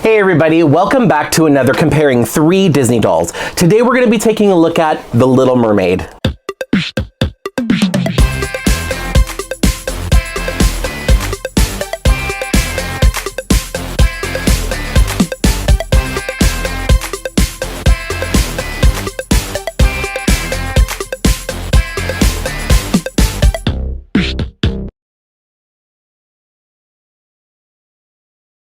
Hey everybody, welcome back to another comparing 3 Disney dolls. Today we're going to be taking a look at The Little Mermaid.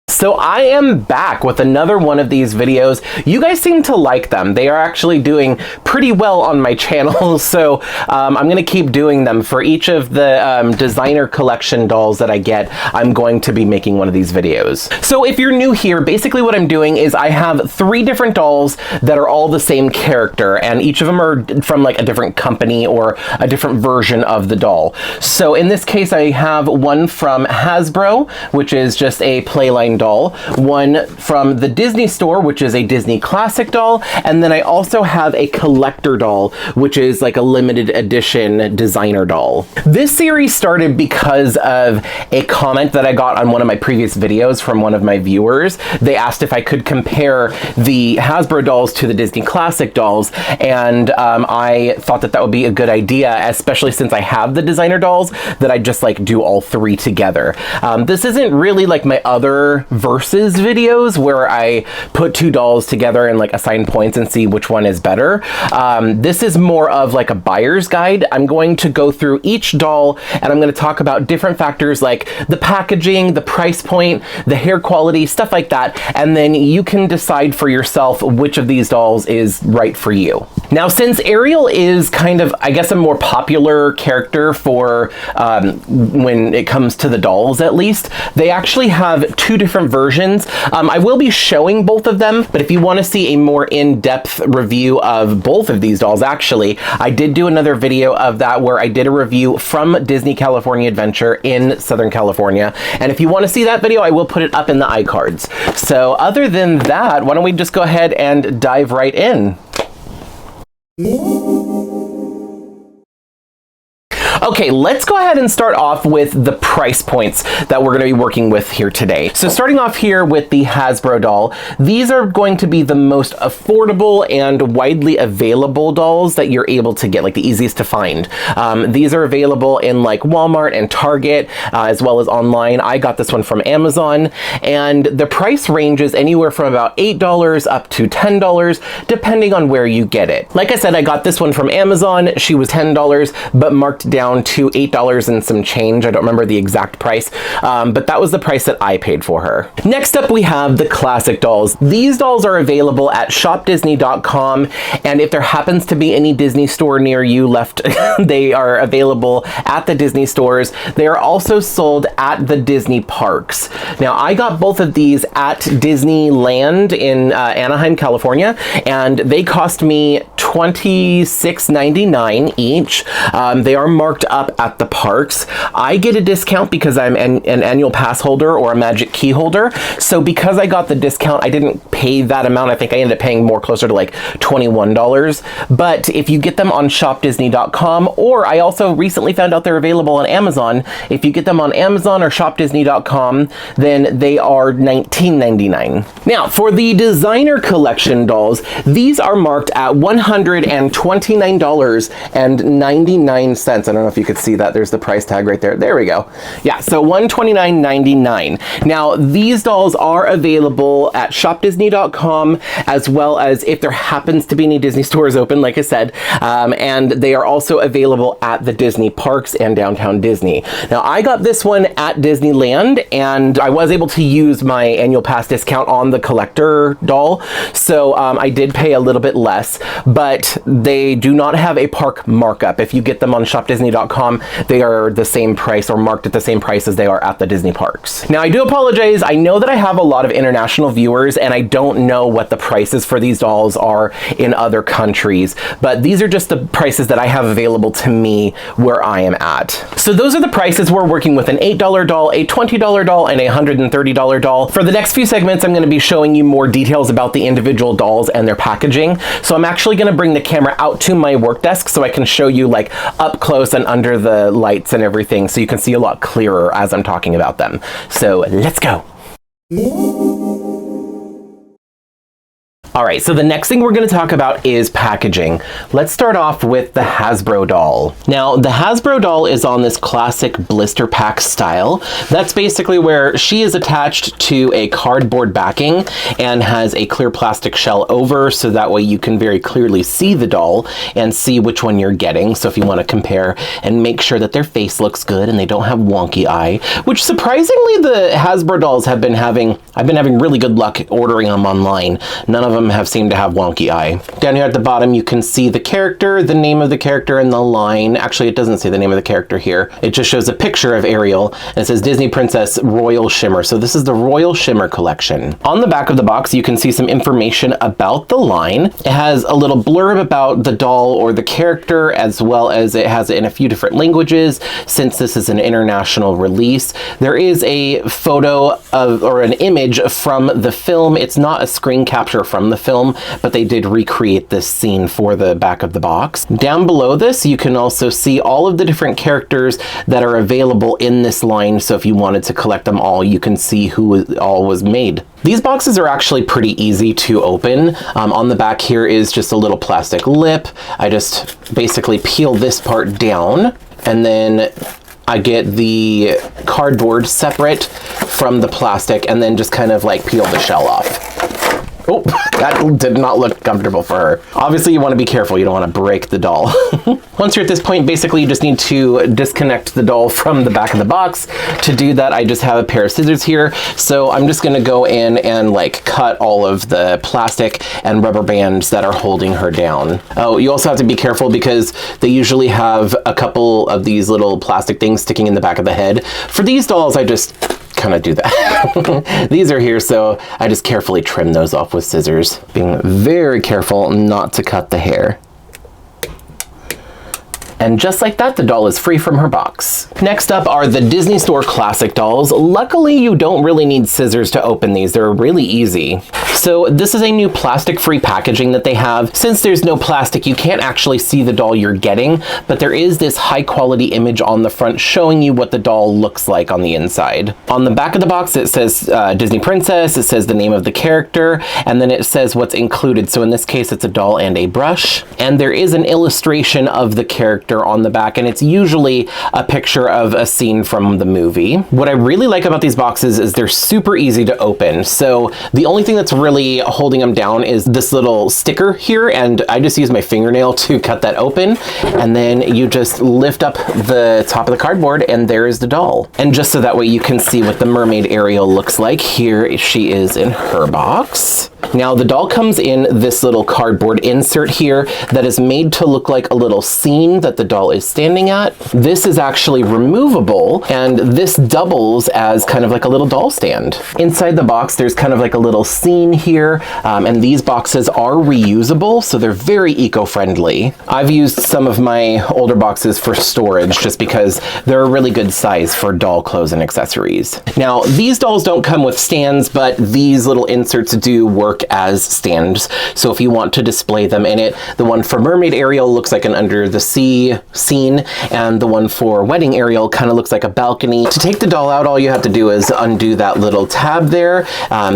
So I am back with another one of these videos. You guys seem to like them. They are actually doing pretty well on my channel, so I'm going to keep doing them. For each of the designer collection dolls that I get, I'm going to be making one of these videos. So if you're new here, basically what I'm doing is I have 3 different dolls that are all the same character, and each of them are from like a different company or a different version of the doll. So in this case, I have one from Hasbro, which is just a Playline doll. One from the Disney store, which is a Disney classic doll, and then I also have a collector doll, which is like a limited edition designer doll. This series started because of a comment that I got on one of my previous videos from one of my viewers. They asked if I could compare the Hasbro dolls to the Disney classic dolls, and I thought that that would be a good idea, especially since I have the designer dolls, that I just like do all 3 together. This isn't really like my other versus videos where I put 2 dolls together and like assign points and see which one is better. This is more of like a buyer's guide. I'm going to go through each doll and I'm going to talk about different factors like the packaging, the price point, the hair quality, stuff like that, and then you can decide for yourself which of these dolls is right for you. Now, since Ariel is kind of, I guess, a more popular character for when it comes to the dolls, at least, they actually have 2 different versions. I will be showing both of them, but if you want to see a more in-depth review of both of these dolls, actually, I did do another video of that where I did a review from Disney California Adventure in Southern California. And if you want to see that video, I will put it up in the iCards. So other than that, why don't we just go ahead and dive right in? Okay, let's go ahead and start off with the price points that we're going to be working with here today. So starting off here with the Hasbro doll, these are going to be the most affordable and widely available dolls that you're able to get, like the easiest to find. These are available in like Walmart and Target, as well as online. I got this one from Amazon, and the price ranges anywhere from about $8 up to $10, depending on where you get it. Like I said, I got this one from Amazon. She was $10, but marked down to $8 and some change. I don't remember the exact price, but that was the price that I paid for her. Next up, we have the classic dolls. These dolls are available at shopdisney.com, and if there happens to be any Disney store near you left, they are available at the Disney stores. They are also sold at the Disney parks. Now, I got both of these at Disneyland in Anaheim, California, and they cost me $26.99 each. They are marked up at the parks. I get a discount because I'm an annual pass holder or a magic key holder. So because I got the discount, I didn't pay that amount. I think I ended up paying more, closer to like $21. But if you get them on shopdisney.com, or I also recently found out they're available on Amazon. If you get them on Amazon or shopdisney.com, then they are $19.99. Now, for the designer collection dolls, these are marked at $129.99. I don't know if you could see that. There's the price tag right there. There we go. Yeah, so $129.99. Now, these dolls are available at shopdisney.com, as well as if there happens to be any Disney stores open, like I said, and they are also available at the Disney parks and downtown Disney. Now, I got this one at Disneyland, and I was able to use my annual pass discount on the collector doll, so I did pay a little bit less, but they do not have a park markup. If you get them on shopdisney.com, they are the same price or marked at the same price as they are at the Disney parks. Now, I do apologize. I know that I have a lot of international viewers, and I don't know what the prices for these dolls are in other countries, but these are just the prices that I have available to me where I am at. So those are the prices. We're working with an $8 doll, a $20 doll, and a $130 doll. For the next few segments, I'm going to be showing you more details about the individual dolls and their packaging. So I'm actually going to bring the camera out to my work desk so I can show you like up close and under the lights and everything, so you can see a lot clearer as I'm talking about them. So let's go. All right, so the next thing we're going to talk about is packaging. Let's start off with the Hasbro doll. Now, the Hasbro doll is on this classic blister pack style. That's basically where she is attached to a cardboard backing and has a clear plastic shell over, so that way you can very clearly see the doll and see which one you're getting. So if you want to compare and make sure that their face looks good and they don't have wonky eye, which surprisingly the Hasbro dolls I've been having really good luck ordering them online. None of them have seemed to have wonky eye. Down here at the bottom you can see the character, the name of the character, and the line. Actually, it doesn't say the name of the character here. It just shows a picture of Ariel and it says Disney Princess Royal Shimmer. So this is the Royal Shimmer collection. On the back of the box you can see some information about the line. It has a little blurb about the doll or the character, as well as it has it in a few different languages since this is an international release. There is a photo of, or an image from the film. It's not a screen capture from the film, but they did recreate this scene for the back of the box. Down below this, you can also see all of the different characters that are available in this line. So if you wanted to collect them all, you can see who all was made. These boxes are actually pretty easy to open. On the back here is just a little plastic lip. I just basically peel this part down, and then I get the cardboard separate from the plastic, and then just kind of like peel the shell off. Oh, that did not look comfortable for her. Obviously, you want to be careful. You don't want to break the doll. Once you're at this point, basically, you just need to disconnect the doll from the back of the box. To do that, I just have a pair of scissors here. So I'm just going to go in and like cut all of the plastic and rubber bands that are holding her down. Oh, you also have to be careful because they usually have a couple of these little plastic things sticking in the back of the head. For these dolls, I just kind of do that. These are here, so I just carefully trim those off with scissors, being very careful not to cut the hair. And just like that, the doll is free from her box. Next up are the Disney Store Classic dolls. Luckily, you don't really need scissors to open these. They're really easy. So this is a new plastic-free packaging that they have. Since there's no plastic, you can't actually see the doll you're getting, but there is this high-quality image on the front showing you what the doll looks like on the inside. On the back of the box, it says Disney Princess, it says the name of the character, and then it says what's included. So in this case, it's a doll and a brush. And there is an illustration of the character on the back, and it's usually a picture of a scene from the movie. What I really like about these boxes is they're super easy to open. So the only thing that's really holding them down is this little sticker here, and I just use my fingernail to cut that open, and then you just lift up the top of the cardboard and there is the doll. And just so that way you can see what the Mermaid Ariel looks like, here she is in her box. Now the doll comes in this little cardboard insert here that is made to look like a little scene that the doll is standing at. This is actually removable, and this doubles as kind of like a little doll stand. Inside the box, there's kind of like a little scene here, and these boxes are reusable, so they're very eco-friendly. I've used some of my older boxes for storage just because they're a really good size for doll clothes and accessories. Now, these dolls don't come with stands, but these little inserts do work as stands. So if you want to display them in it, the one for Mermaid Ariel looks like an under the sea scene, and the one for Wedding Ariel kind of looks like a balcony. To take the doll out, all you have to do is undo that little tab there.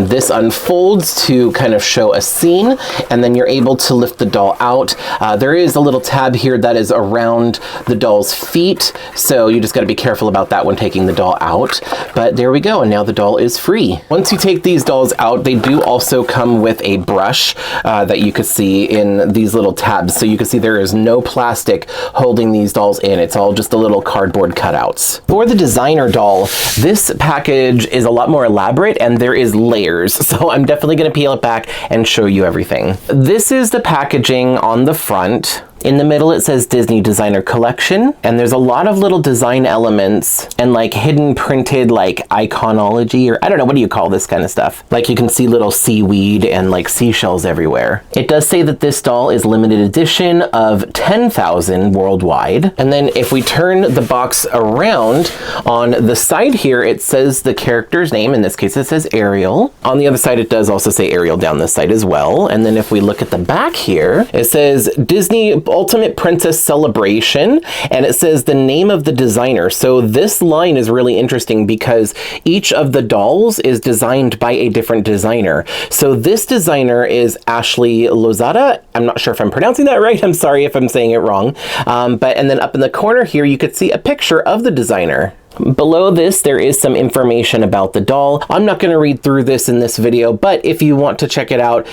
This unfolds to kind of show a scene, and then you're able to lift the doll out. There is a little tab here that is around the doll's feet, so you just got to be careful about that when taking the doll out. But there we go, and now the doll is free. Once you take these dolls out, they do also come with a brush that you could see in these little tabs. So you can see there is no plastic holding these dolls in. It's all just the little cardboard cutouts. For the designer doll, this package is a lot more elaborate and there is layers. So I'm definitely going to peel it back and show you everything. This is the packaging on the front. In the middle, it says Disney Designer Collection, and there's a lot of little design elements and like hidden printed like iconology, or I don't know, what do you call this kind of stuff? Like you can see little seaweed and like seashells everywhere. It does say that this doll is limited edition of 10,000 worldwide. And then if we turn the box around, on the side here, it says the character's name. In this case, it says Ariel. On the other side, it does also say Ariel down this side as well. And then if we look at the back here, it says Disney Ultimate Princess Celebration, and it says the name of the designer. So this line is really interesting because each of the dolls is designed by a different designer. So this designer is Ashley Lozada. I'm not sure if I'm pronouncing that right. I'm sorry if I'm saying it wrong. And then up in the corner here, you could see a picture of the designer. Below this, there is some information about the doll. I'm not going to read through this in this video, but if you want to check it out,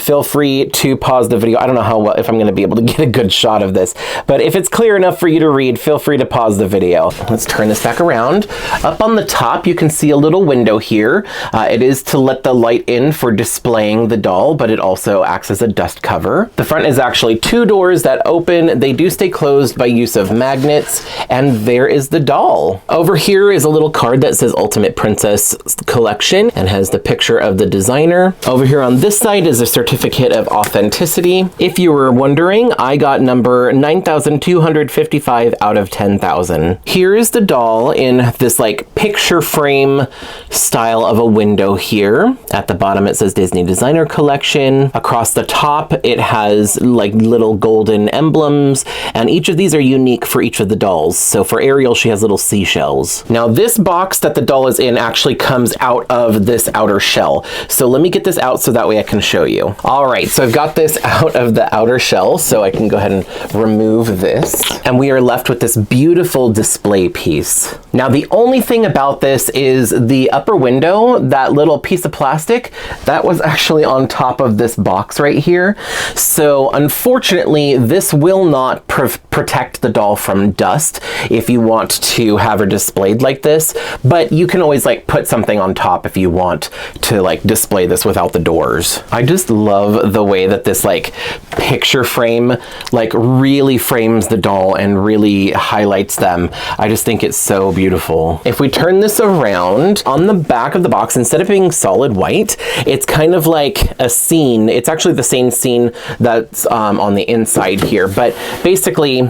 feel free to pause the video. I don't know if I'm going to be able to get a good shot of this, but if it's clear enough for you to read, feel free to pause the video. Let's turn this back around. Up on the top, you can see a little window here. It is to let the light in for displaying the doll, but it also acts as a dust cover. The front is actually 2 doors that open. They do stay closed by use of magnets, and there is the doll. Over here is a little card that says Ultimate Princess Collection and has the picture of the designer. Over here on this side is a certificate of authenticity. If you were wondering, I got number 9,255 out of 10,000. Here is the doll in this like picture frame style of a window here. At the bottom it says Disney Designer Collection. Across the top it has like little golden emblems, and each of these are unique for each of the dolls. So for Ariel, she has little seashells. Now this box that the doll is in actually comes out of this outer shell. So let me get this out so that way I can show you. All right, so I've got this out of the outer shell, so I can go ahead and remove this. And we are left with this beautiful display piece. Now the only thing about this is the upper window, that little piece of plastic, that was actually on top of this box right here. So unfortunately, this will not protect the doll from dust if you want to have her displayed like this, but you can always like put something on top if you want to like display this without the doors. I just love the way that this like picture frame like really frames the doll and really highlights them. I just think it's so beautiful. If we turn this around, on the back of the box, instead of being solid white, it's kind of like a scene. It's actually the same scene that's on the inside here, but basically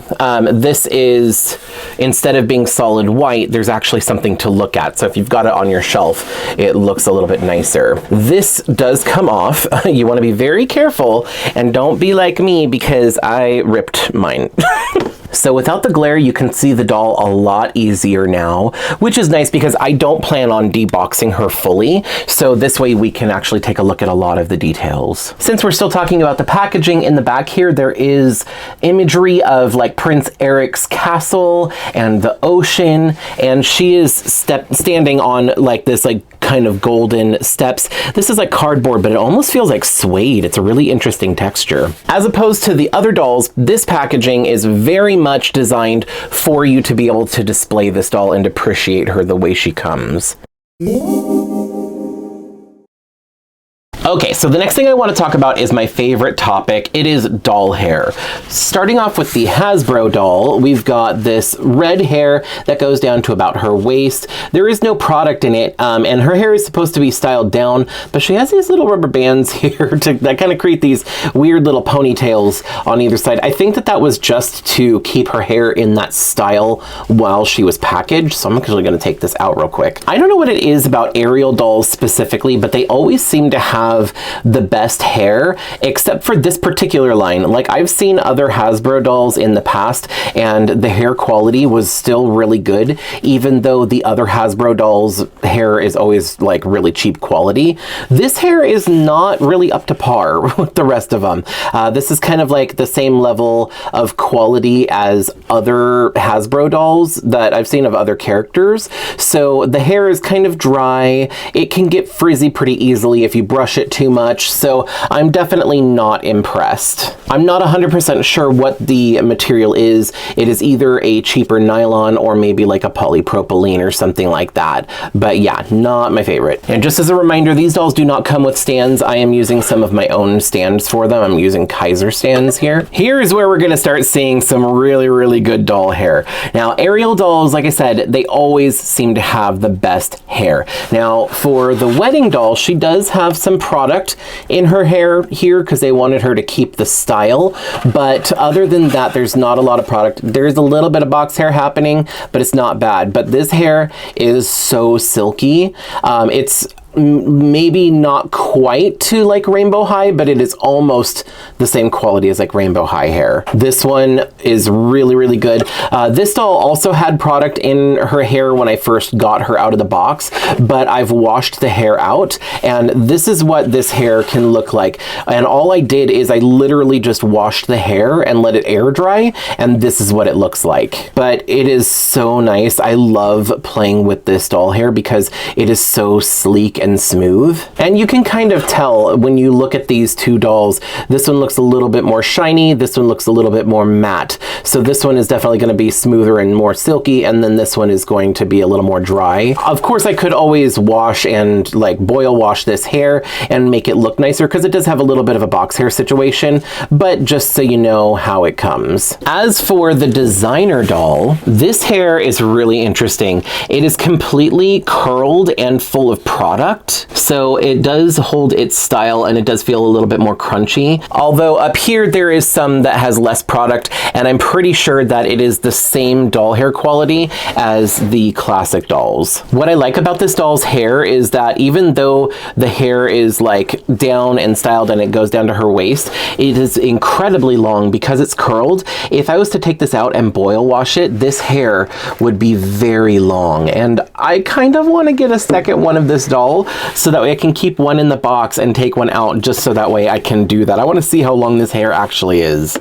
this is, instead of being solid white, there's actually something to look at. So if you've got it on your shelf, it looks a little bit nicer. This does come off. You want to be very careful and don't be like me because I ripped mine. So without the glare, you can see the doll a lot easier now, which is nice because I don't plan on deboxing her fully. So this way we can actually take a look at a lot of the details. Since we're still talking about the packaging, in the back here, there is imagery of like Prince Eric's castle and the ocean, and she is standing on like this like kind of golden steps. This is like cardboard, but it almost feels like suede. It's a really interesting texture. As opposed to the other dolls, this packaging is very much designed for you to be able to display this doll and appreciate her the way she comes. Okay, so the next thing I want to talk about is my favorite topic. It is doll hair. Starting off with the Hasbro doll, we've got this red hair that goes down to about her waist. There is no product in it, and her hair is supposed to be styled down, but she has these little rubber bands here that kind of create these weird little ponytails on either side. I think that was just to keep her hair in that style while she was packaged, so I'm actually going to take this out real quick. I don't know what it is about Ariel dolls specifically, but they always seem to have the best hair, except for this particular line. Like, I've seen other Hasbro dolls in the past, and the hair quality was still really good, even though the other Hasbro dolls' hair is always like really cheap quality. This hair is not really up to par with the rest of them. This is kind of like the same level of quality as other Hasbro dolls that I've seen of other characters. So the hair is kind of dry. It can get frizzy pretty easily if you brush it too much, so I'm definitely not impressed. I'm not 100% sure what the material is. It is either a cheaper nylon or maybe like a polypropylene or something like that, but yeah, not my favorite. And just as a reminder, these dolls do not come with stands. I am using some of my own stands for them. I'm using Kaiser stands here. Here's where we're gonna start seeing some really, really good doll hair. Now, Ariel dolls, like I said, they always seem to have the best hair. Now, for the wedding doll, she does have some product in her hair here because they wanted her to keep the style, but other than that, there's not a lot of product. There's a little bit of box hair happening, but it's not bad. But this hair is so silky. It's maybe not quite to like Rainbow High, but it is almost the same quality as like Rainbow High hair. This one is really, really good. This doll also had product in her hair when I first got her out of the box, but I've washed the hair out, and this is what this hair can look like. And all I did is I literally just washed the hair and let it air dry, and this is what it looks like. But it is so nice. I love playing with this doll hair because it is so sleek and smooth. And you can kind of tell when you look at these two dolls, this one looks a little bit more shiny, this one looks a little bit more matte. So this one is definitely going to be smoother and more silky, and then this one is going to be a little more dry. Of course, I could always wash and like boil wash this hair and make it look nicer because it does have a little bit of a box hair situation, but just so you know how it comes. As for the designer doll, this hair is really interesting. It is completely curled and full of product, so it does hold its style and it does feel a little bit more crunchy. Although up here there is some that has less product, and I'm pretty sure that it is the same doll hair quality as the classic dolls. What I like about this doll's hair is that even though the hair is like down and styled and it goes down to her waist, it is incredibly long because it's curled. If I was to take this out and boil wash it, this hair would be very long, and I kind of want to get a second one of this doll so that way I can keep one in the box and take one out, just so that way I can do that. I want to see how long this hair actually is.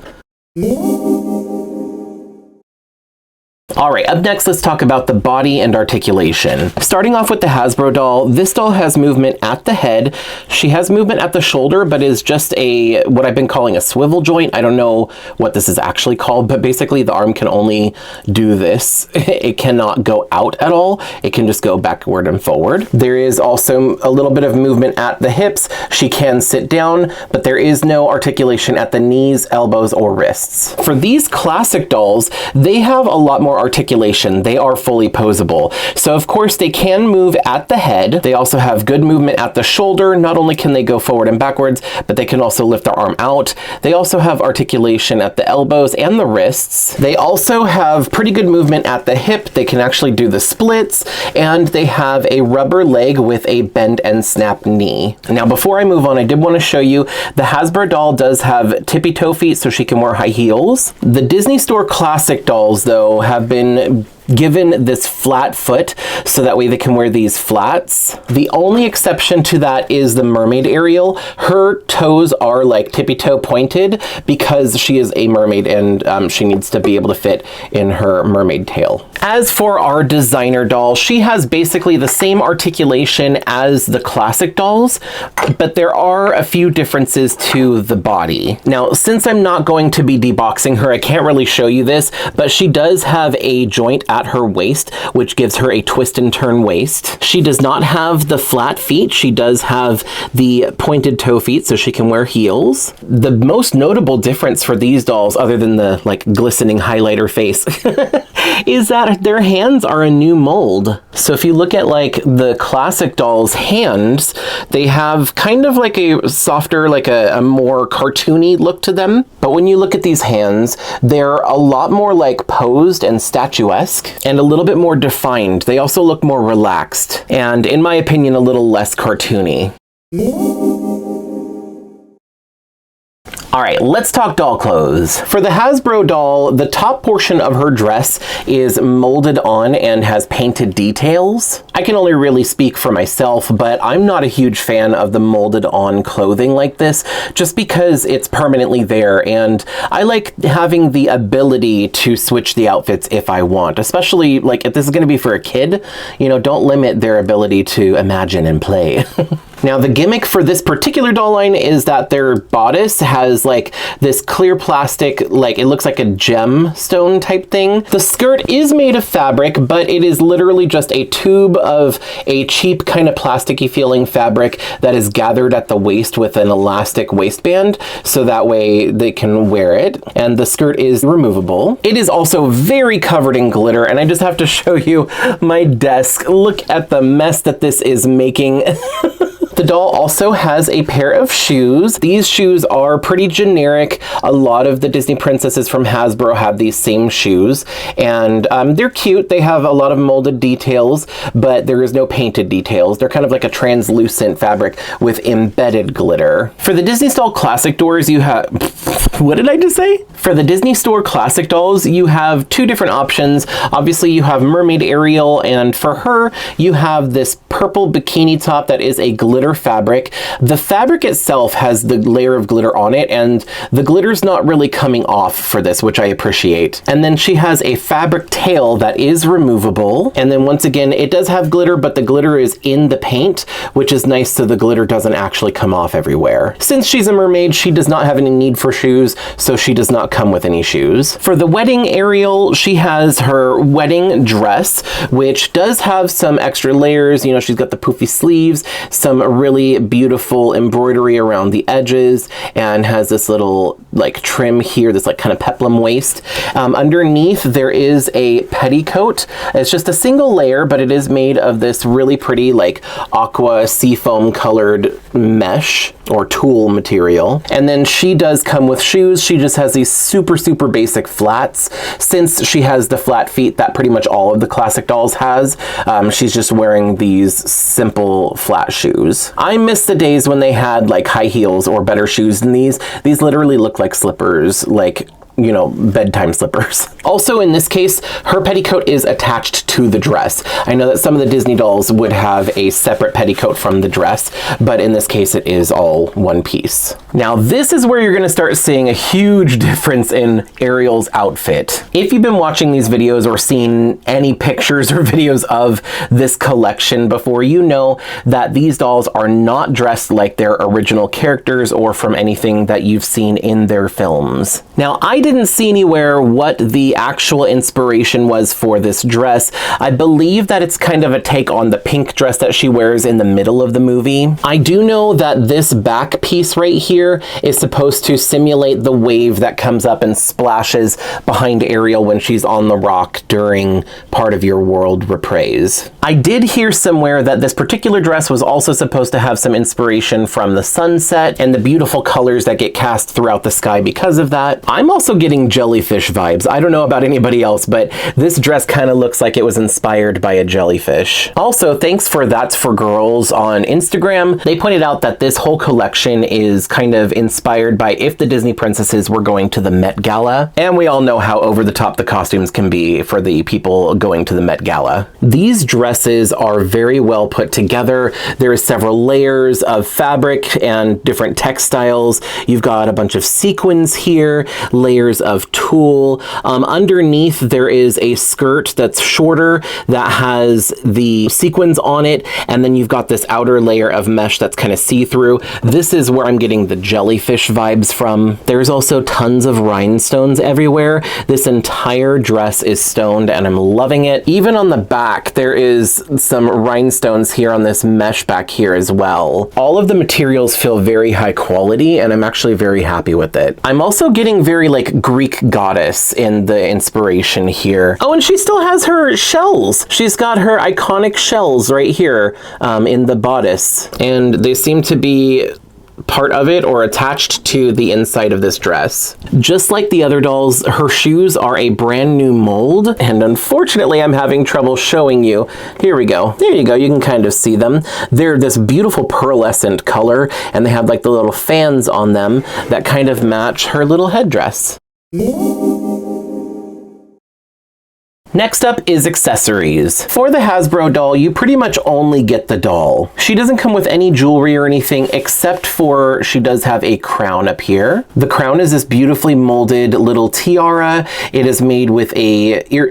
All right, up next, let's talk about the body and articulation. Starting off with the Hasbro doll, this doll has movement at the head. She has movement at the shoulder, but is just what I've been calling a swivel joint. I don't know what this is actually called, but basically the arm can only do this. It cannot go out at all. It can just go backward and forward. There is also a little bit of movement at the hips. She can sit down, but there is no articulation at the knees, elbows, or wrists. For these classic dolls, they have a lot more articulation. They are fully posable. So of course they can move at the head. They also have good movement at the shoulder. Not only can they go forward and backwards, but they can also lift their arm out. They also have articulation at the elbows and the wrists. They also have pretty good movement at the hip. They can actually do the splits, and they have a rubber leg with a bend and snap knee. Now before I move on, I did want to show you the Hasbro doll does have tippy toe feet, so she can wear high heels. The Disney Store classic dolls though have been given this flat foot so that way they can wear these flats. The only exception to that is the Mermaid Ariel. Her toes are like tippy toe pointed because she is a mermaid and she needs to be able to fit in her mermaid tail. As for our designer doll, she has basically the same articulation as the classic dolls, but there are a few differences to the body. Now, since I'm not going to be deboxing her, I can't really show you this, but she does have a joint at her waist, which gives her a twist and turn waist. She does not have the flat feet. She does have the pointed toe feet, so she can wear heels. The most notable difference for these dolls, other than the like glistening highlighter face, is that their hands are a new mold. So if you look at like the classic dolls' hands, they have kind of like a softer, like a more cartoony look to them. But when you look at these hands, they're a lot more like posed and statuesque and a little bit more defined. They also look more relaxed and, in my opinion, a little less cartoony. All right, let's talk doll clothes. For the Hasbro doll, the top portion of her dress is molded on and has painted details. I can only really speak for myself, but I'm not a huge fan of the molded on clothing like this, just because it's permanently there, and I like having the ability to switch the outfits if I want, especially like if this is gonna be for a kid, you know, don't limit their ability to imagine and play. Now, the gimmick for this particular doll line is that their bodice has like this clear plastic, like it looks like a gemstone type thing. The skirt is made of fabric, but it is literally just a tube of a cheap kind of plasticky feeling fabric that is gathered at the waist with an elastic waistband, so that way they can wear it. And the skirt is removable. It is also very covered in glitter, and I just have to show you my desk. Look at the mess that this is making. The doll also has a pair of shoes. These shoes are pretty generic. A lot of the Disney princesses from Hasbro have these same shoes, and they're cute. They have a lot of molded details, but there is no painted details. They're kind of like a translucent fabric with embedded glitter. For the Disney Store Classic doors, you have... What did I just say? For the Disney Store Classic dolls, you have two different options. Obviously, you have Mermaid Ariel, and for her, you have this purple bikini top that is a glitter fabric. The fabric itself has the layer of glitter on it, and the glitter's not really coming off for this, which I appreciate. And then she has a fabric tail that is removable. And then once again, it does have glitter, but the glitter is in the paint, which is nice so the glitter doesn't actually come off everywhere. Since she's a mermaid, she does not have any need for shoes, so she does not come with any shoes. For the wedding Ariel, she has her wedding dress, which does have some extra layers. You know, she's got the poofy sleeves, some really beautiful embroidery around the edges, and has this little like trim here, this like kind of peplum waist. Underneath there is a petticoat. It's just a single layer, but it is made of this really pretty like aqua seafoam colored mesh or tulle material. And then she does come with shoes. She just has these super basic flats. Since she has the flat feet that pretty much all of the classic dolls has, she's just wearing these simple flat shoes. I miss the days when they had like high heels or better shoes than these. These literally look like slippers, like, you know, bedtime slippers. Also in this case, her petticoat is attached to the dress. I know that some of the Disney dolls would have a separate petticoat from the dress, but in this case it is all one piece. Now this is where you're gonna start seeing a huge difference in Ariel's outfit. If you've been watching these videos or seen any pictures or videos of this collection before, you know that these dolls are not dressed like their original characters or from anything that you've seen in their films. Now, I didn't see anywhere what the actual inspiration was for this dress. I believe that it's kind of a take on the pink dress that she wears in the middle of the movie. I do know that this back piece right here is supposed to simulate the wave that comes up and splashes behind Ariel when she's on the rock during Part of Your World reprise. I did hear somewhere that this particular dress was also supposed to have some inspiration from the sunset and the beautiful colors that get cast throughout the sky because of that. I'm also getting jellyfish vibes. I don't know about anybody else, but this dress kind of looks like it was inspired by a jellyfish. Also, thanks for That's for Girls on Instagram. They pointed out that this whole collection is kind of inspired by if the Disney princesses were going to the Met Gala. And we all know how over the top the costumes can be for the people going to the Met Gala. These dresses are very well put together. There are several layers of fabric and different textiles. You've got a bunch of sequins here, layers of tulle. Underneath there is a skirt that's shorter that has the sequins on it, and then you've got this outer layer of mesh that's kind of see-through. This is where I'm getting the jellyfish vibes from. There's also tons of rhinestones everywhere. This entire dress is stoned and I'm loving it. Even on the back there is some rhinestones here on this mesh back here as well. All of the materials feel very high quality and I'm actually very happy with it. I'm also getting very like Greek goddess in the inspiration here. Oh, and she still has her shells. She's got her iconic shells right here in the bodice, and they seem to be part of it or attached to the inside of this dress. Just like the other dolls, her shoes are a brand new mold, and unfortunately I'm having trouble showing you. Here we go. There you go. You can kind of see them. They're this beautiful pearlescent color, and they have like the little fans on them that kind of match her little headdress. Next up is accessories. For the Hasbro doll, you pretty much only get the doll. She doesn't come with any jewelry or anything except for she does have a crown up here. The crown is this beautifully molded little tiara. It is made with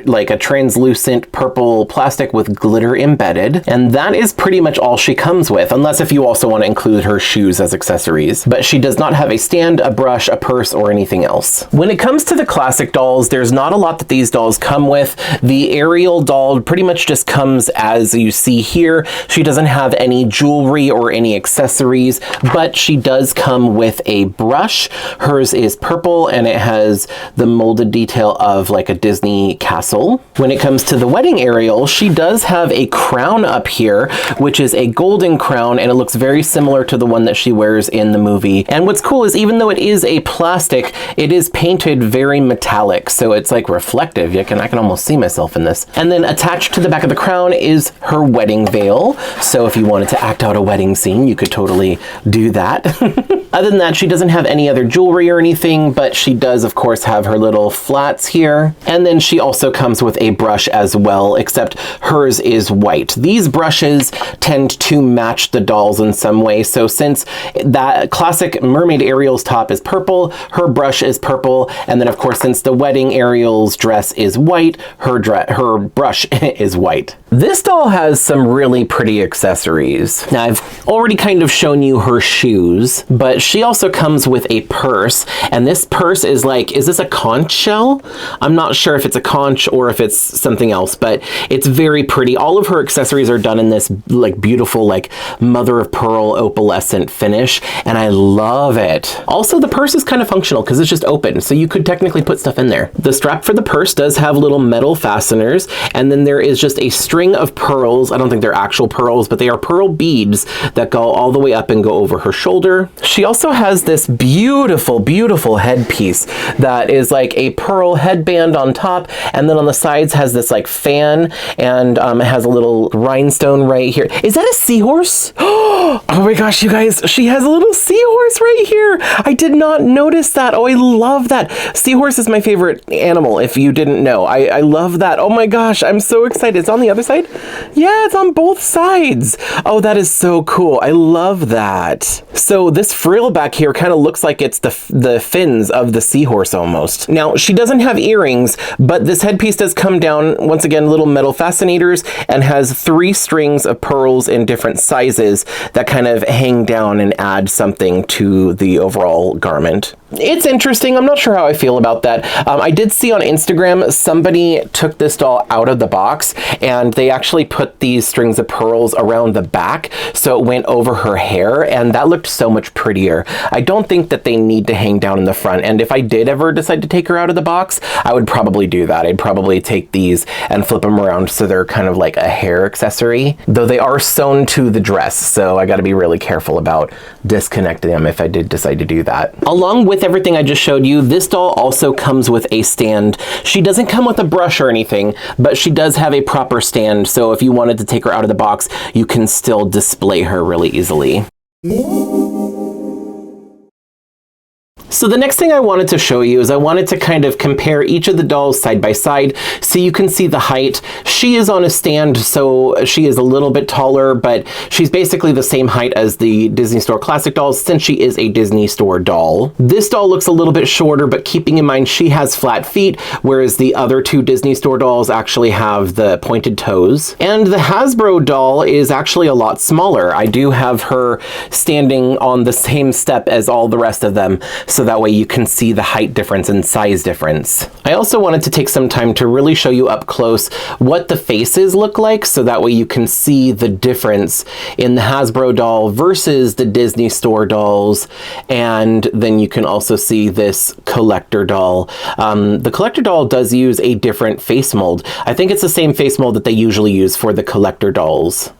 like a translucent purple plastic with glitter embedded, and that is pretty much all she comes with, unless if you also want to include her shoes as accessories. But she does not have a stand, a brush, a purse, or anything else. When it comes to the classic dolls, there's not a lot that these dolls come with. The Ariel doll pretty much just comes as you see here. She doesn't have any jewelry or any accessories, but she does come with a brush. Hers is purple and it has the molded detail of like a Disney castle. When it comes to the wedding Ariel, she does have a crown up here, which is a golden crown, and it looks very similar to the one that she wears in the movie. And what's cool is even though it is a plastic, it is painted very metallic, so it's like reflective. I can almost see myself in this. And then attached to the back of the crown is her wedding veil. So if you wanted to act out a wedding scene, you could totally do that. Other than that, she doesn't have any other jewelry or anything, but she does, of course, have her little flats here. And then she also comes with a brush as well, except hers is white. These brushes tend to match the dolls in some way. So since that classic Mermaid Ariel's top is purple, her brush is purple. And then, of course, since the wedding Ariel's dress is white, her brush is white. This doll has some really pretty accessories. Now, I've already kind of shown you her shoes, but she also comes with a purse, and this purse is like, is this a conch shell? I'm not sure if it's a conch or if it's something else, but it's very pretty. All of her accessories are done in this like beautiful like mother of pearl opalescent finish, and I love it. Also, the purse is kind of functional because it's just open, so you could technically put stuff in there. The strap for the purse does have little metal fasteners, and then there is just a string of pearls. I don't think they're actual pearls, but they are pearl beads that go all the way up and go over her shoulder. She also has this beautiful, beautiful headpiece that is like a pearl headband on top, and then on the sides has this like fan, and it has a little rhinestone right here. Is that a seahorse? Oh my gosh, you guys, she has a little seahorse right here. I did not notice that. Oh, I love that. Seahorse is my favorite animal, if you didn't know. I love that. Oh my gosh, I'm so excited. It's on the other side? Yeah, it's on both sides. Oh, that is so cool. I love that. So this frill back here kind of looks like it's the fins of the seahorse almost. Now, she doesn't have earrings, but this headpiece does come down, once again, little metal fascinators, and has 3 strings of pearls in different sizes that kind of hang down and add something to the overall garment. It's interesting. I'm not sure how I feel about that. I did see on Instagram somebody took this doll out of the box and they actually put these strings of pearls around the back so it went over her hair, and that looked so much prettier. I don't think that they need to hang down in the front, and if I did ever decide to take her out of the box, I would probably do that. I'd probably take these and flip them around so they're kind of like a hair accessory, though they are sewn to the dress, so I got to be really careful about disconnecting them if I did decide to do that. Along with everything I just showed you, this doll also comes with a stand. She doesn't come with a brush or anything, but she does have a proper stand, so if you wanted to take her out of the box, you can still display her really easily. So the next thing I wanted to show you is I wanted to kind of compare each of the dolls side by side so you can see the height. She is on a stand, so she is a little bit taller, but she's basically the same height as the Disney Store Classic dolls since she is a Disney Store doll. This doll looks a little bit shorter, but keeping in mind she has flat feet, whereas the other 2 Disney Store dolls actually have the pointed toes. And the Hasbro doll is actually a lot smaller. I do have her standing on the same step as all the rest of them, so that way you can see the height difference and size difference. I also wanted to take some time to really show you up close what the faces look like, so that way you can see the difference in the Hasbro doll versus the Disney Store dolls, and then you can also see this collector doll. The collector doll does use a different face mold. I think it's the same face mold that they usually use for the collector dolls.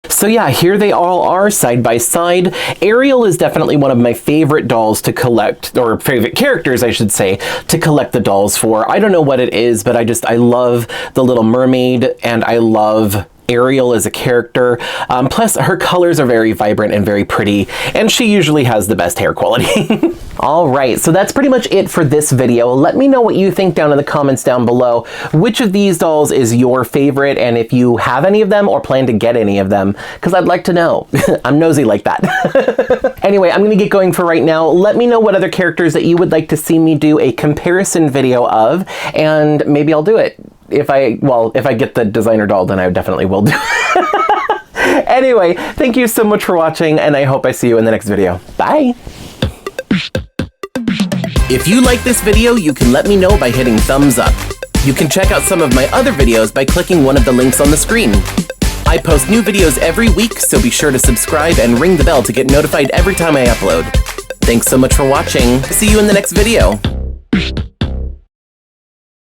So yeah, here they all are side by side. Ariel is definitely one of my favorite dolls to collect, or favorite characters, I should say, to collect the dolls for. I don't know what it is, but I love the Little Mermaid, and I love Ariel as a character. Plus, her colors are very vibrant and very pretty, and she usually has the best hair quality. All right, so that's pretty much it for this video. Let me know what you think down in the comments down below. Which of these dolls is your favorite, and if you have any of them or plan to get any of them, because I'd like to know. I'm nosy like that. Anyway, I'm gonna get going for right now. Let me know what other characters that you would like to see me do a comparison video of, and maybe I'll do it. If I get the designer doll, then I definitely will do it. Anyway, thank you so much for watching, and I hope I see you in the next video. Bye! If you like this video, you can let me know by hitting thumbs up. You can check out some of my other videos by clicking one of the links on the screen. I post new videos every week, so be sure to subscribe and ring the bell to get notified every time I upload. Thanks so much for watching. See you in the next video.